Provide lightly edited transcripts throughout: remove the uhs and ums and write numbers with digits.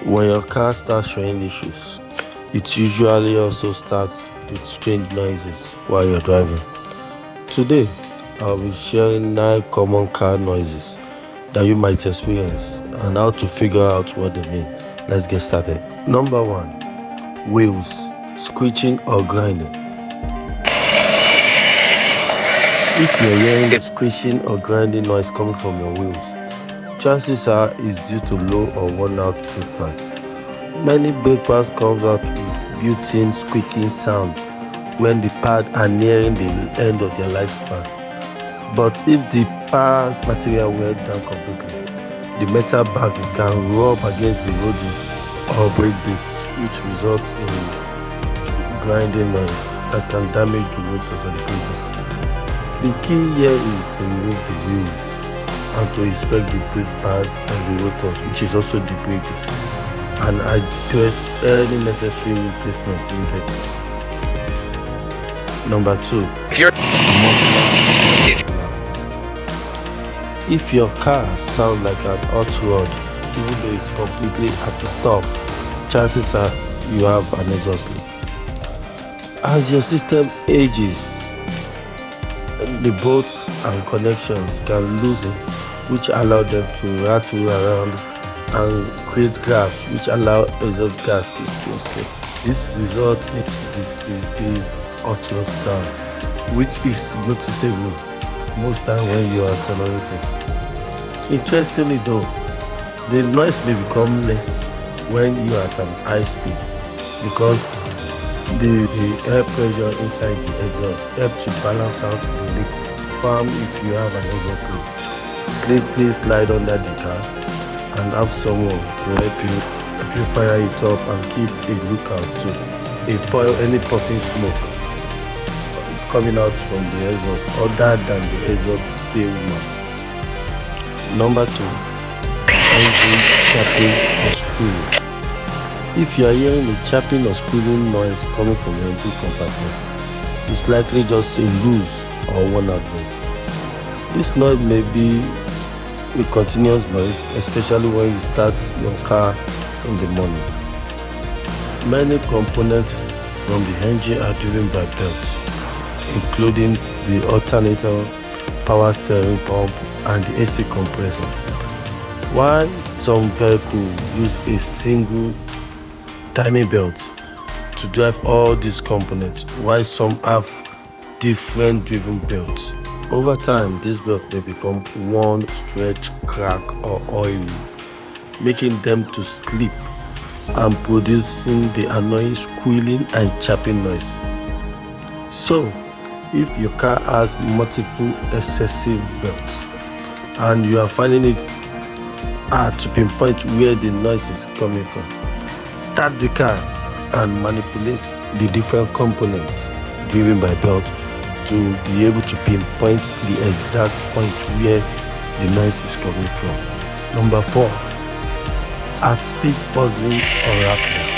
When your car starts showing issues, it usually also starts with strange noises while you're driving. Today, I'll be sharing 9 common car noises that you might experience and how to figure out what they mean. Let's get started. Number 1, wheels screeching or grinding. If you're hearing the screeching or grinding noise coming from your wheels, chances are it's due to low or worn out brake pads. Many brake pads come out with built-in squeaking sound when the pads are nearing the end of their lifespan. But if the pads material wear down completely, the metal backing can rub against the roading or break discs, which results in grinding noise that can damage the rotors or the brakes. The key here is to remove the wheels and to inspect the brake pads and the rotors, which is also the brakes, and address any necessary replacement needed. Number 2, if your car sounds like an hot rod even though it's completely at a stop, chances are you have an exhaust leak. As your system ages, the bolts and connections can loosen, which allow them to rattle around and create gaps which allow exhaust gases to escape. This results in distinctive hot rod sound, which is noticeable most time when you are accelerating. Interestingly though, the noise may become less when you are at an high speed because the air pressure inside the exhaust helps to balance out the leaks. Farm if you have an exhaust leak. Please slide under the car and have someone to help you fire it up and keep a lookout to any puffing smoke coming out from the exhaust other than the exhaust tail mount. Number 2, engine chapping or spooling. If you are hearing a chapping or spooling noise coming from your engine compartment, it's likely just a loose or worn out noise. This noise may be a continuous noise, especially when you start your car in the morning. Many components from the engine are driven by belts, including the alternator, power steering pump, and the AC compressor. While some vehicles use a single timing belt to drive all these components, while some have different driven belts. Over time, this belt may become worn, stretched, cracked, or oily, making them to slip and producing the annoying squealing and chapping noise. So, if your car has multiple excessive belts and you are finding it hard to pinpoint where the noise is coming from, start the car and manipulate the different components driven by belt to be able to pinpoint the exact point where the noise is coming from. Number 4, at speed buzzing or rattling.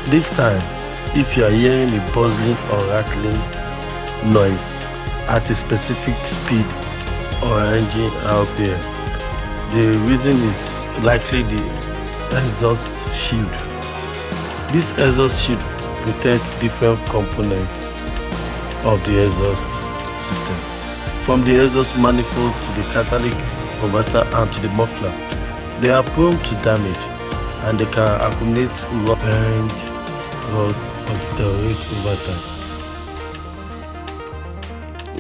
This time, if you are hearing a buzzing or rattling noise at a specific speed or engine RPM, the reason is likely the exhaust shield. This exhaust shield protects different components of the exhaust system, from the exhaust manifold to the catalytic converter and to the muffler. They are prone to damage and they can accumulate bend, rust, or deteriorate over time,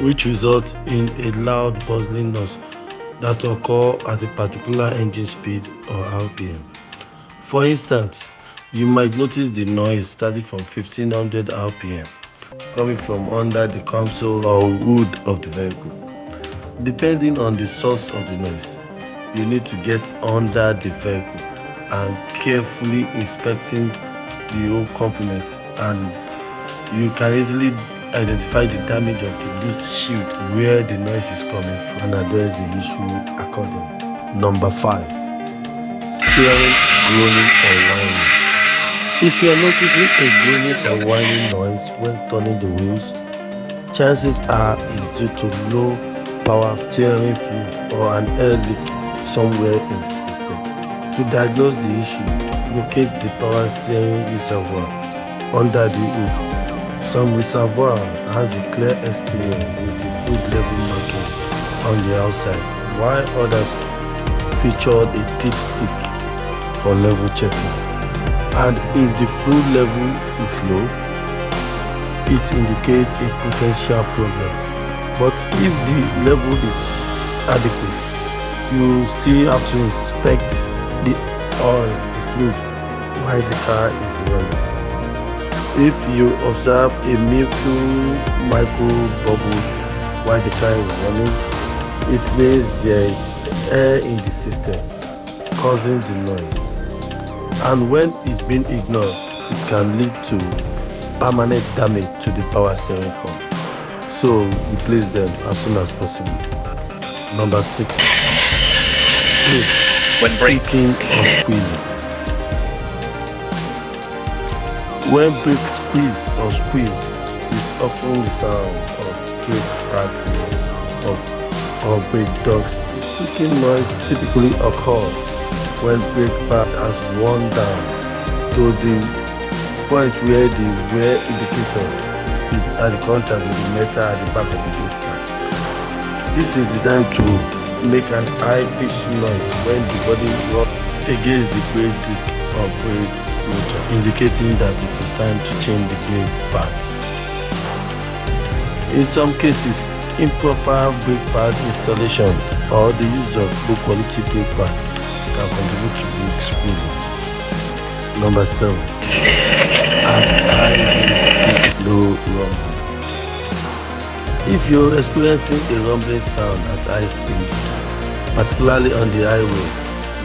which results in a loud buzzing noise that occur at a particular engine speed or RPM. For instance, you might notice the noise starting from 1500 RPM coming from under the console or hood of the vehicle. Depending on the source of the noise, you need to get under the vehicle and carefully inspecting the whole components, and you can easily identify the damage of the loose shield where the noise is coming from and address the issue accordingly. Number 5, steering, groaning or whining. If you are noticing a groaning or whining noise when turning the wheels, chances are it's due to low power steering fluid or an air leak somewhere in the system. To diagnose the issue, locate the power steering reservoir under the hood. Some reservoir has a clear exterior with the fluid level marking on the outside, while others featured a dipstick for level checking. And if the fluid level is low, it indicates a potential problem. But if the level is adequate, you still have to inspect the oil fluid while the car is running. If you observe a milky micro bubble while the car is running, it means there is air in the system causing the noise. And when it's been ignored, it can lead to permanent damage to the power steering pump. So replace them as soon as possible. Number 6. When Braking or squeezing. When brake squeeze or squeal is often the sound of brake crackling or brake ducts. Squeaking noise typically occurs when brake pad has worn down to the point where the rear indicator is at the contact with the metal at the back of the brake pad. This is designed to make an high-pitched noise when the body rubs against the brake disc or brake rotor, indicating that it is time to change the brake pads. In some cases, improper brake pad installation or the use of low-quality brake pads can contribute to brake squealing. Number 7. At high speed, low rumble. If you're experiencing a rumbling sound at high speed, particularly on the highway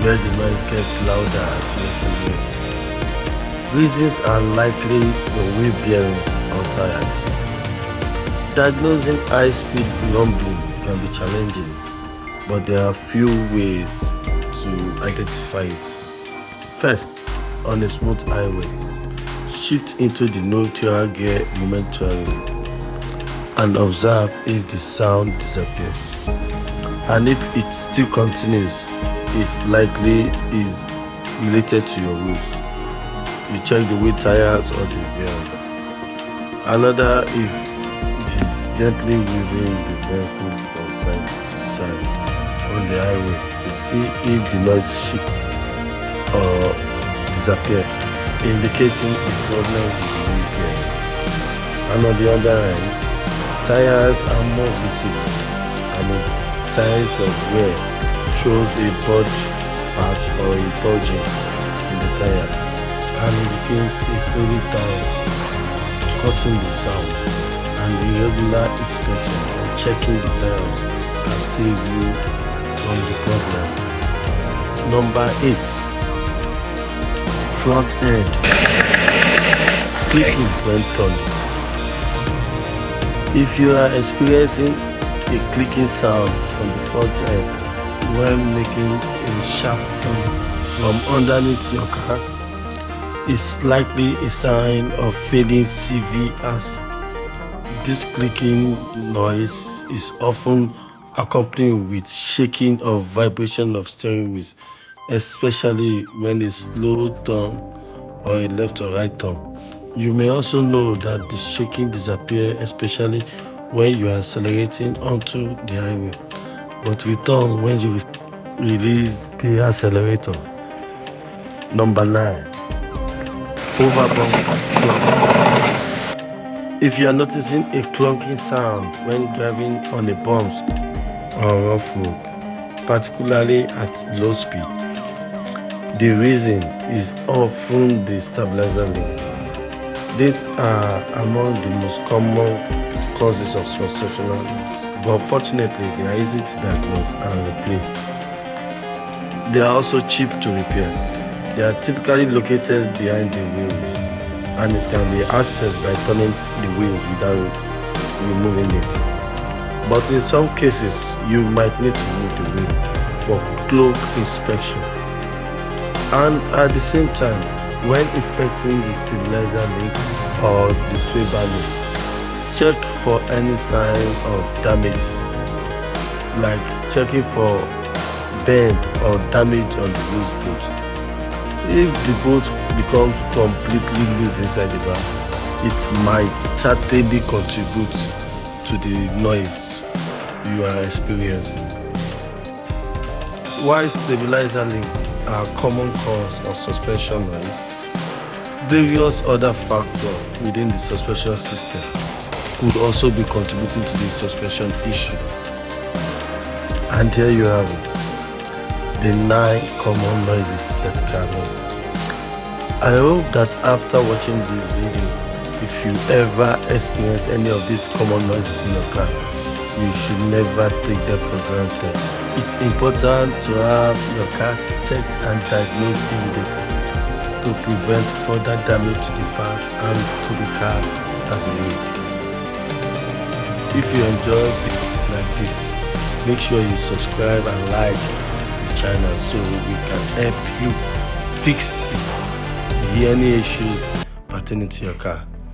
where the noise gets louder as you accelerate, reasons are likely your wheel bearings or tires. Diagnosing high-speed rumbling can be challenging, but there are few ways to identify it. First, on a smooth highway, shift into the neutral gear momentarily and observe if the sound disappears. And if it still continues, it likely is related to your wheels. You check the wheel tires or the bearing. Another is gently moving the vehicle from side to side on the highways to see if the noise shifts or disappear, indicating a problem with the wheel bearing. And on the other hand, tires are more visible, and a signs of wear shows a bulge patch or a bulging in the tire and indicates a fluid down causing the sound. And irregular inspection and checking the tires can save you from the problem. Number 8. Front end clicking when turning. If you are experiencing a clicking sound from the front end when making a sharp turn from underneath your car, it's likely a sign of failing CV, as this clicking noise is often accompanied with shaking or vibration of steering wheels, especially when a slow turn or a left or right turn. You may also know that the shaking disappears, especially when you are accelerating onto the highway, but return when you release the accelerator. Number 9. Overbump clunks. If you are noticing a clunking sound when driving on a bump or rough road, particularly at low speed, the reason is often the stabilizer links. These are among the most common causes of suspension loss, but fortunately they are easy to diagnose and replace. They are also cheap to repair. They are typically located behind the wheels, and it can be accessed by turning the wheels without removing it. But in some cases, you might need to remove the wheel for close inspection. And at the same time, when inspecting the stabilizer link or the swivel link, check for any sign of damage, like checking for bend or damage on the wheel boot. If the boat becomes completely loose inside the van, it might certainly contribute to the noise you are experiencing. While stabilizer links are a common cause of suspension noise, various other factors within the suspension system could also be contributing to the suspension issue. And here you have it, the 9 common noises that can noise. I hope that after watching this video, if you ever experience any of these common noises in your car, you should never take them for granted. It's important to have your cars checked and diagnosed immediately to prevent further damage to the part and to the car as a whole. If you enjoy videos like this, make sure you subscribe and like the channel so we can help you fix it. Any issues pertaining to your car.